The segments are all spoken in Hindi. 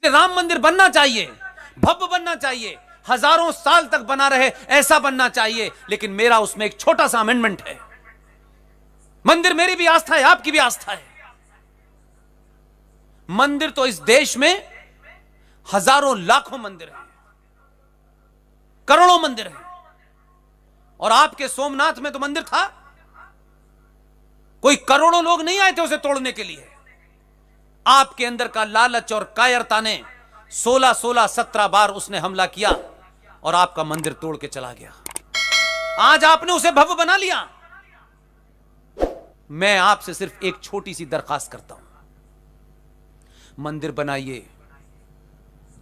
राम मंदिर बनना चाहिए, भव्य बनना चाहिए, हजारों साल तक बना रहे, ऐसा बनना चाहिए। लेकिन मेरा उसमें एक छोटा सा अमेंडमेंट है। मंदिर मेरी भी आस्था है, आपकी भी आस्था है। मंदिर तो इस देश में हजारों लाखों मंदिर हैं, करोड़ों मंदिर हैं। और आपके सोमनाथ में तो मंदिर था, कोई करोड़ों लोग नहीं आए थे उसे तोड़ने के लिए। आपके अंदर का लालच और कायरता ने 16-17 बार उसने हमला किया और आपका मंदिर तोड़ के चला गया। आज आपने उसे भव्य बना लिया। मैं आपसे सिर्फ एक छोटी सी दरखास्त करता हूं, मंदिर बनाइए,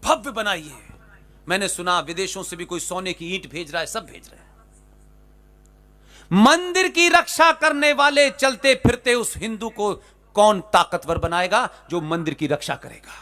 भव्य बनाइए। मैंने सुना विदेशों से भी कोई सोने की ईंट भेज रहा है, सब भेज रहे हैं। मंदिर की रक्षा करने वाले चलते फिरते उस हिंदू को कौन ताकतवर बनाएगा जो मंदिर की रक्षा करेगा?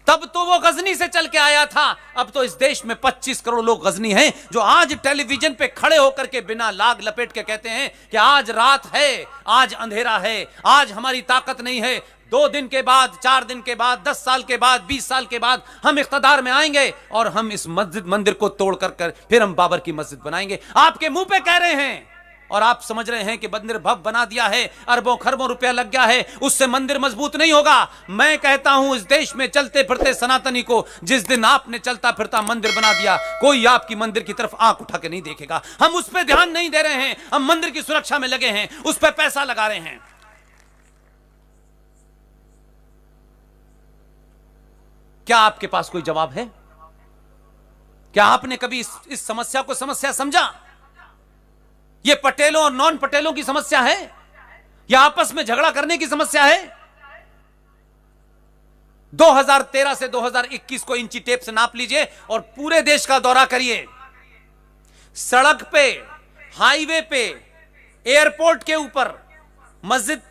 तब तो वो गजनी से चल के आया था, अब तो इस देश में 25 करोड़ लोग गजनी हैं जो आज टेलीविजन पे खड़े होकर के बिना लाग लपेट के कहते हैं कि आज रात है, आज अंधेरा है, आज हमारी ताकत नहीं है। 2 दिन के बाद, 4 दिन के बाद, 10 साल के बाद, 20 साल के बाद हम इख्तिदार में आएंगे और हम इस मंदिर को तोड़ कर फिर हम बाबर की मस्जिद बनाएंगे। आपके मुंह पे कह रहे हैं और आप समझ रहे हैं कि मंदिर भव्य बना दिया है, अरबों खरबों रुपया लग गया है, उससे मंदिर मजबूत नहीं होगा। मैं कहता हूं इस देश में चलते फिरते सनातनी को जिस दिन आपने चलता फिरता मंदिर बना दिया, कोई आपकी मंदिर की तरफ आंख उठा के नहीं देखेगा। हम उस पर ध्यान नहीं दे रहे हैं, हम मंदिर की सुरक्षा में लगे हैं, उस पर पैसा लगा रहे हैं। क्या आपके पास कोई जवाब है? क्या आपने कभी इस समस्या को समस्या समझा? ये पटेलों और नॉन पटेलों की समस्या है या आपस में झगड़ा करने की समस्या है? 2013 से 2021 को इंची टेप से नाप लीजिए और पूरे देश का दौरा करिए। सड़क पे, हाईवे पे, एयरपोर्ट के ऊपर, मस्जिद,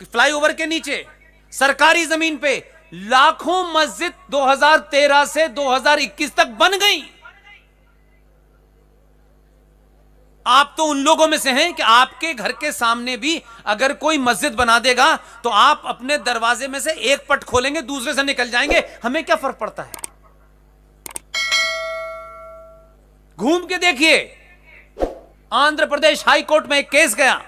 फ्लाईओवर के नीचे, सरकारी जमीन पे लाखों मस्जिद 2013 से 2021 तक बन गई। आप तो उन लोगों में से हैं कि आपके घर के सामने भी अगर कोई मस्जिद बना देगा तो आप अपने दरवाजे में से एक पट खोलेंगे, दूसरे से निकल जाएंगे, हमें क्या फर्क पड़ता है? घूम के देखिए, आंध्र प्रदेश हाई कोर्ट में एक केस गया,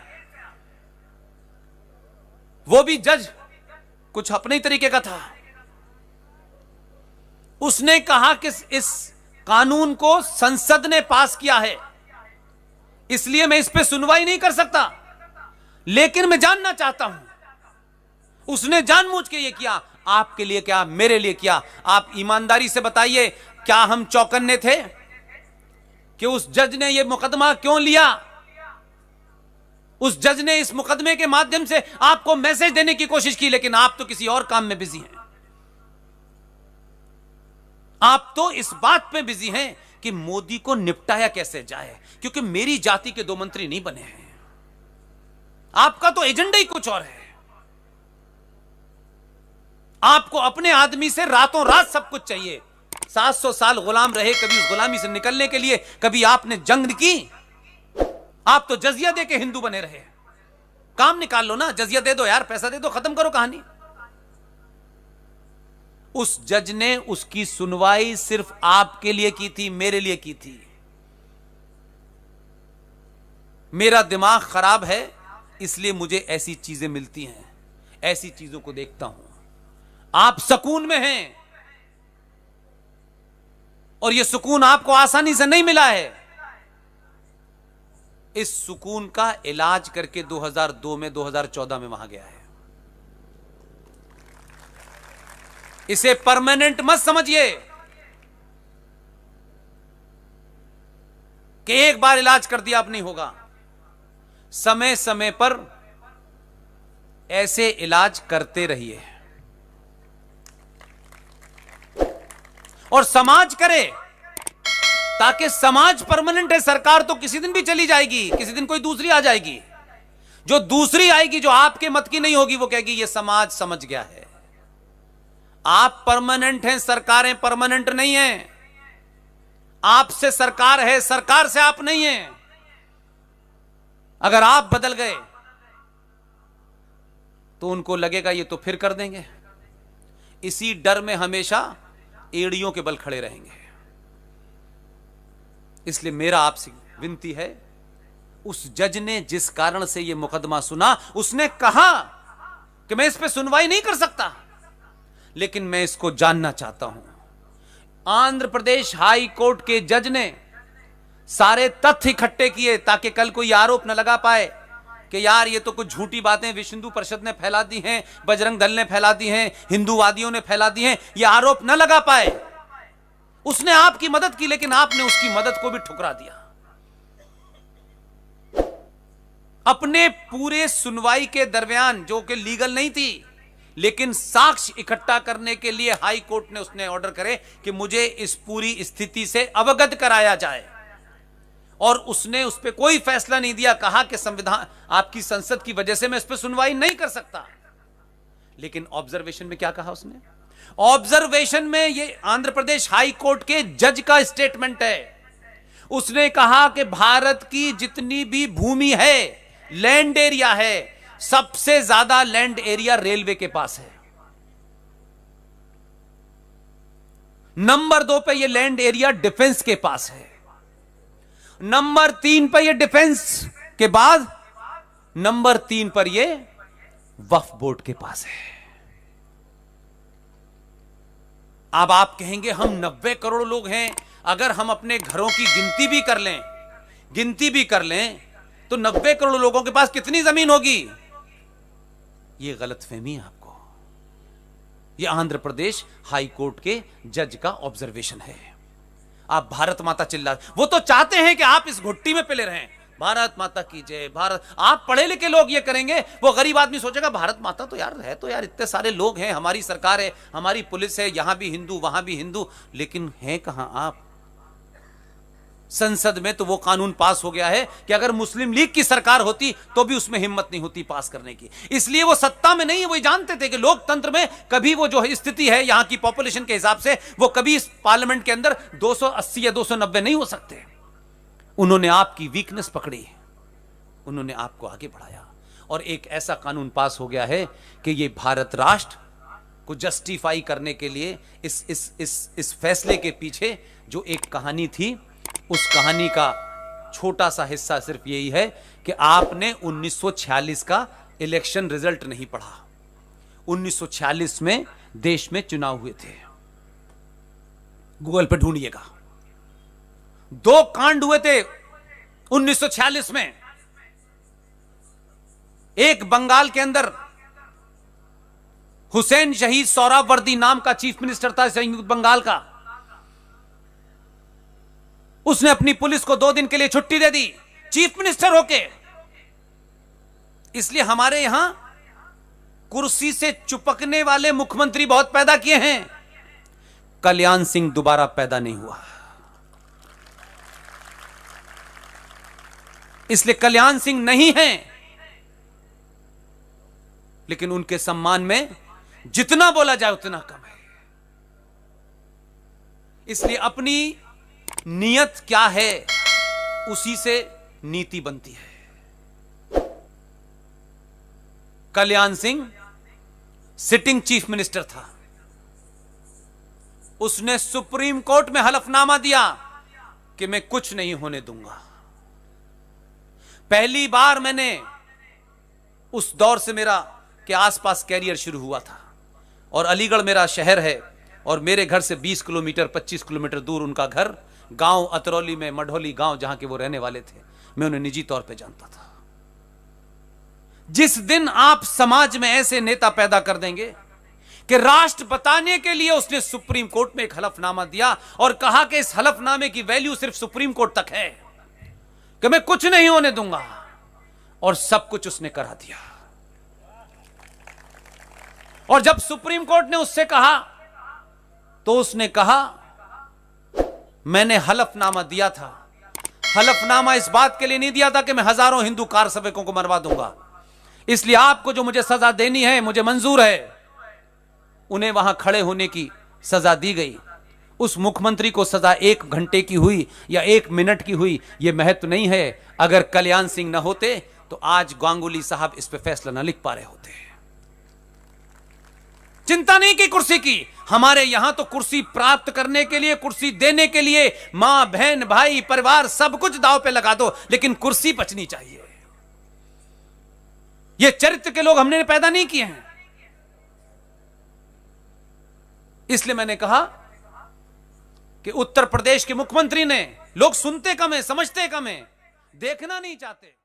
वो भी जज कुछ अपने ही तरीके का था। उसने कहा कि इस कानून को संसद ने पास किया है, इसलिए मैं इस पे सुनवाई नहीं कर सकता। लेकिन मैं जानना चाहता हूं उसने जानबूझ के ये किया, आपके लिए क्या, मेरे लिए क्या? आप ईमानदारी से बताइए, क्या हम चौकन्ने थे कि उस जज ने ये मुकदमा क्यों लिया? उस जज ने इस मुकदमे के माध्यम से आपको मैसेज देने की कोशिश की, लेकिन आप तो किसी और काम में बिजी हैं। आप तो इस बात में बिजी हैं कि मोदी को निपटाया कैसे जाए, क्योंकि मेरी जाति के 2 मंत्री नहीं बने हैं। आपका तो एजेंडा ही कुछ और है। आपको अपने आदमी से रातों रात सब कुछ चाहिए। 700 साल गुलाम रहे, कभी उस गुलामी से निकलने के लिए कभी आपने जंग की? आप तो जजिया दे के हिंदू बने रहे। काम निकाल लो ना, जजिया दे दो यार, पैसा दे दो, खत्म करो कहानी। उस जज ने उसकी सुनवाई सिर्फ आपके लिए की थी, मेरे लिए की थी। मेरा दिमाग खराब है, इसलिए मुझे ऐसी चीजें मिलती हैं, ऐसी चीजों को देखता हूं। आप सुकून में हैं और यह सुकून आपको आसानी से नहीं मिला है। इस सुकून का इलाज करके 2002 में, 2014 में वहां गया है। इसे परमानेंट मत समझिए कि एक बार इलाज कर दिया अब नहीं होगा। समय समय पर ऐसे इलाज करते रहिए और समाज करे, ताकि समाज परमानेंट है। सरकार तो किसी दिन भी चली जाएगी, किसी दिन कोई दूसरी आ जाएगी। जो दूसरी आएगी, जो आपके मत की नहीं होगी, वो कहेगी ये समाज समझ गया है। आप परमानेंट हैं, सरकारें परमानेंट नहीं हैं। आपसे सरकार है, सरकार से आप नहीं हैं। अगर आप बदल गए तो उनको लगेगा ये तो फिर कर देंगे। इसी डर में हमेशा एड़ियों के बल खड़े रहेंगे। इसलिए मेरा आपसे विनती है, उस जज ने जिस कारण से यह मुकदमा सुना, उसने कहा कि मैं इस पे सुनवाई नहीं कर सकता, लेकिन मैं इसको जानना चाहता हूं। आंध्र प्रदेश हाई कोर्ट के जज ने सारे तथ्य इकट्ठे किए ताकि कल कोई आरोप न लगा पाए कि यार ये तो कुछ झूठी बातें विश्व हिंदू परिषद ने फैला दी हैं, बजरंग दल ने फैला दी हैं, हिंदूवादियों ने फैला दी हैं, ये आरोप न लगा पाए। उसने आपकी मदद की, लेकिन आपने उसकी मदद को भी ठुकरा दिया। अपने पूरे सुनवाई के दरमियान, जो कि लीगल नहीं थी, लेकिन साक्ष्य इकट्ठा करने के लिए हाई कोर्ट ने उसने ऑर्डर करे कि मुझे इस पूरी स्थिति से अवगत कराया जाए, और उसने उस पर कोई फैसला नहीं दिया। कहा कि संविधान, आपकी संसद की वजह से मैं इस पर सुनवाई नहीं कर सकता। लेकिन ऑब्जर्वेशन में क्या कहा उसने? ऑब्जर्वेशन में ये आंध्र प्रदेश हाई कोर्ट के जज का स्टेटमेंट है। उसने कहा कि भारत की जितनी भी भूमि है, लैंड एरिया है, सबसे ज्यादा लैंड एरिया रेलवे के पास है। नंबर 2 पे ये लैंड एरिया डिफेंस के पास है। नंबर 3 पर ये डिफेंस के बाद नंबर 3 पर ये वक्फ बोर्ड के पास है। अब आप कहेंगे हम 90 करोड़ लोग हैं, अगर हम अपने घरों की गिनती भी कर लें तो 90 करोड़ लोगों के पास कितनी जमीन होगी? यह गलतफहमी है आपको। यह आंध्र प्रदेश हाई कोर्ट के जज का ऑब्जर्वेशन है। आप भारत माता चिल्ला, वो तो चाहते हैं कि आप इस घुट्टी में पिले रहें, भारत माता की जय, भारत। आप पढ़े लिखे लोग ये करेंगे, वो गरीब आदमी सोचेगा भारत माता तो यार है, तो यार इतने सारे लोग हैं, हमारी सरकार है, हमारी पुलिस है, यहां भी हिंदू वहां भी हिंदू, लेकिन हैं कहां आप? संसद में तो वो कानून पास हो गया है कि अगर मुस्लिम लीग की सरकार होती तो भी उसमें हिम्मत नहीं होती पास करने की। इसलिए वो सत्ता में नहीं है। वो जानते थे कि लोकतंत्र में कभी वो जो स्थिति है यहां की पॉपुलेशन के हिसाब से, वो कभी इस पार्लियामेंट के अंदर 280 या 290 नहीं हो सकते। उन्होंने आपकी वीकनेस पकड़ी, उन्होंने आपको आगे बढ़ाया, और एक ऐसा कानून पास हो गया है कि ये भारत राष्ट्र को जस्टिफाई करने के लिए इस फैसले के पीछे जो एक कहानी थी, उस कहानी का छोटा सा हिस्सा सिर्फ यही है कि आपने 1946 का इलेक्शन रिजल्ट नहीं पढ़ा। 1946 में देश में चुनाव हुए थे, गूगल पे ढूंढिएगा। 2 कांड हुए थे 1946 में। एक बंगाल के अंदर हुसैन शहीद सोहरावर्दी नाम का चीफ मिनिस्टर था संयुक्त बंगाल का, उसने अपनी पुलिस को 2 दिन के लिए छुट्टी दे दी चीफ मिनिस्टर होके। इसलिए हमारे यहां कुर्सी से चिपकने वाले मुख्यमंत्री बहुत पैदा किए हैं, कल्याण सिंह दोबारा पैदा नहीं हुआ। इसलिए कल्याण सिंह नहीं हैं, लेकिन उनके सम्मान में जितना बोला जाए उतना कम है। इसलिए अपनी नियत क्या है उसी से नीति बनती है। Kalyan Singh sitting chief minister था, उसने सुप्रीम कोर्ट में हलफनामा दिया कि मैं कुछ नहीं होने दूंगा। पहली बार मैंने उस दौर से मेरा के आसपास कैरियर शुरू हुआ था, और अलीगढ़ मेरा शहर है, और मेरे घर से 20 किलोमीटर 25 किलोमीटर दूर उनका घर, गांव अतरौली में, मढ़ौली गांव जहां के वो रहने वाले थे। मैं उन्हें निजी तौर पे जानता था। जिस दिन आप समाज में ऐसे नेता पैदा कर देंगे कि राष्ट्र बताने के लिए उसने सुप्रीम कोर्ट में एक हलफनामा दिया और कहा कि इस हलफनामे की वैल्यू सिर्फ सुप्रीम कोर्ट तक है, कि मैं कुछ नहीं होने दूंगा, और सब कुछ उसने करा दिया। और जब सुप्रीम कोर्ट ने उससे कहा तो उसने कहा मैंने हलफनामा दिया था। हलफनामा इस बात के लिए नहीं दिया था कि मैं हजारों हिंदू कार सैनिकों को मरवा दूंगा, इसलिए आपको जो मुझे सजा देनी है मुझे मंजूर है। उन्हें वहां खड़े होने की सजा दी गई। उस मुख्यमंत्री को सजा 1 घंटे की हुई या 1 मिनट की हुई, यह महत्व नहीं है। अगर कल्याण सिंह न होते तो आज गांगुली साहब इस पे फैसला न लिख पा रहे होते। चिंता नहीं की कुर्सी की। हमारे यहां तो कुर्सी प्राप्त करने के लिए, कुर्सी देने के लिए मां बहन भाई परिवार सब कुछ दांव पे लगा दो, लेकिन कुर्सी बचनी चाहिए। ये चरित्र के लोग हमने पैदा नहीं किए हैं। इसलिए मैंने कहा कि उत्तर प्रदेश के मुख्यमंत्री ने, लोग सुनते कम है, समझते कम है, देखना नहीं चाहते।